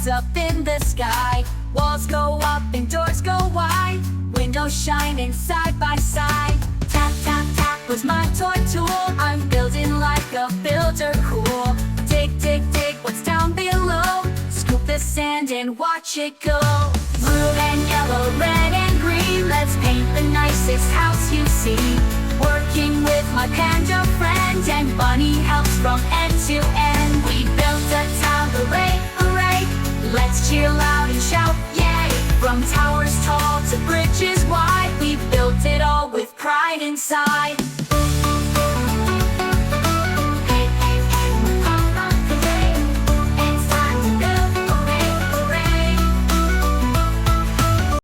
clouds up in the sky. Walls go up and doors go wide, windows shining side by side. Tap, tap, tap was my toy tool. I'm building like a builder cool. Dig, dig, dig, what's down below? Scoop the sand and watch it go. Blue and yellow, red and green, let's paint the nicest house you see. Working with my panda friend, and Bunny helps from end to end. We built a town, hooray, hooray! Let's cheer loud and shout, yay! From towers tall to bridges wide, we built it all with pride inside.